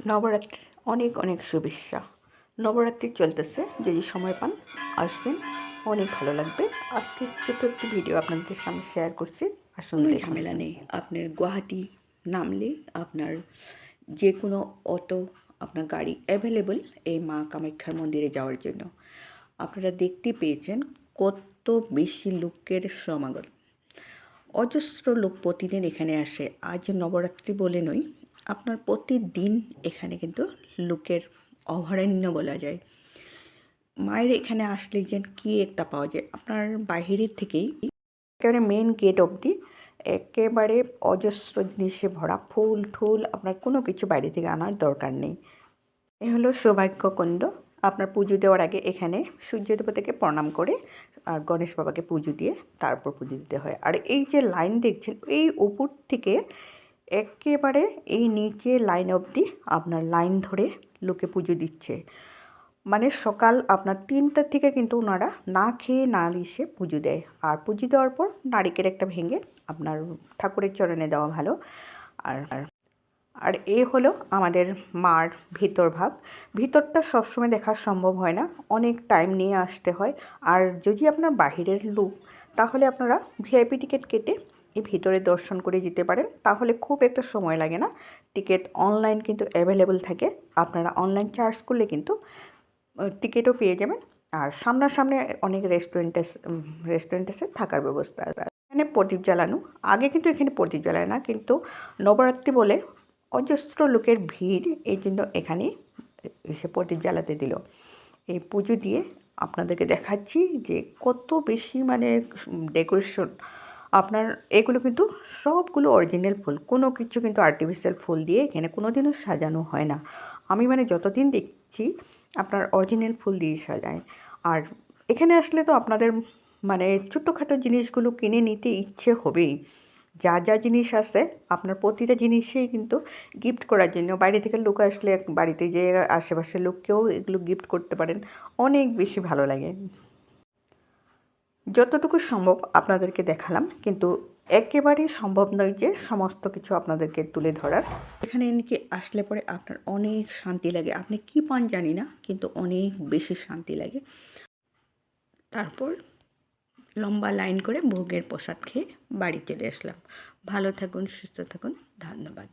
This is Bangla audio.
নবরাত্রি অনেক অনেক শুভেচ্ছা। নবরাত্রি চলতেছে, যদি সময় পান আসবেন, অনেক ভালো লাগবে। আজকে ছোট্ট একটি ভিডিও আপনাদের সামনে শেয়ার করছি। আসুন, ঝামেলা নেই। আপনার গুয়াহাটি নামলে আপনার যে কোনো অটো, আপনার গাড়ি অ্যাভেলেবল এই মা কামাখ্যার মন্দিরে যাওয়ার জন্য। আপনারা দেখতে পেয়েছেন কত বেশি লোকের সমাগম। অজস্র লোক প্রতিদিন এখানে আসে। আজ নবরাত্রি বলে নয়, আপনার প্রতিদিন এখানে কিন্তু লোকের অভয়ারণ্য বলা যায়। মায়ের এখানে আসলে যেন কী একটা পাওয়া যায়। আপনার বাহিরের থেকেই একেবারে মেন গেট অবধি একেবারে অজস্র জিনিসে ভরা, ফুল ঠুল, আপনার কোনো কিছু বাইরে থেকে আনার দরকার নেই। এ হলো সৌভাগ্যকুণ্ড। আপনার পুজো দেওয়ার আগে এখানে সূর্য দেবতাকে প্রণাম করে আর গণেশ বাবাকে পুজো দিয়ে তারপর পুজো দিতে হয়। আর এই যে লাইন দেখছেন, এই উপর থেকে একেবারে এই নিচে লাইন অবধি আপনার লাইন ধরে লোকে পুজো দিচ্ছে। মানে সকাল আপনার 3টার থেকে কিন্তু ওনারা না খেয়ে না এসে পুজো দেয়। আর পুজো দেওয়ার পর নারিকেল একটা ভেঙে আপনার ঠাকুরের চরণে দেওয়া ভালো। আর আর এ হলো আমাদের মার ভিতর ভাগ। ভিতরটা সবসময় দেখা সম্ভব হয় না, অনেক টাইম নিয়ে আসতে হয়। আর যদি আপনার বাহিরের লোক, তাহলে আপনারা ভিআইপি টিকিট কেটে এই ভিতরে দর্শন করে যেতে পারেন, তাহলে খুব একটা সময় লাগে না। টিকিট অনলাইন কিন্তু অ্যাভেলেবল থাকে, আপনারা অনলাইন চার্জ করলে কিন্তু টিকিটও পেয়ে যাবেন। আর সামনাসামনি অনেক রেস্টুরেন্ট আছে, থাকার ব্যবস্থা আছে। এখানে প্রদীপ জ্বালানো, আগে কিন্তু এখানে প্রদীপ জ্বালায় না, কিন্তু নবরাত্রি বলে অজস্র লোকের ভিড়, এই জন্য এখানে এসে প্রদীপ জ্বালাতে দিল। এই পুজো দিয়ে আপনাদেরকে দেখাচ্ছি যে কত বেশি মানে ডেকোরেশন। আপনার এগুলো কিন্তু সবগুলো অরিজিনাল ফুল, কোনো কিছু কিন্তু আর্টিফিশিয়াল ফুল দিয়ে এখানে কোনো দিনও সাজানো হয় না। আমি মানে যতদিন দেখছি আপনার অরিজিনাল ফুল দিয়ে সাজায়। আর এখানে আসলে তো আপনাদের মানে ছোটোখাটো জিনিসগুলো কিনে নিতে ইচ্ছে হবেই। যা যা জিনিস আছে আপনার প্রতিটা জিনিসেই কিন্তু গিফট করার জন্য, বাইরে থেকে লোক আসলে বাড়িতে যে আশেপাশের লোককেও এগুলো গিফট করতে পারেন, অনেক বেশি ভালো লাগে। যতটুকু সম্ভব আপনাদেরকে দেখালাম, কিন্তু একেবারেই সম্ভব নয় যে সমস্ত কিছু আপনাদেরকে তুলে ধরার। এখানে নাকি আসলে পরে আপনার অনেক শান্তি লাগে। আপনি কী পান জানি না, কিন্তু অনেক বেশি শান্তি লাগে। তারপর লম্বা লাইন করে ভোগের প্রসাদ খেয়ে বাড়ি চলে আসলাম। ভালো থাকুন, সুস্থ থাকুন, ধন্যবাদ।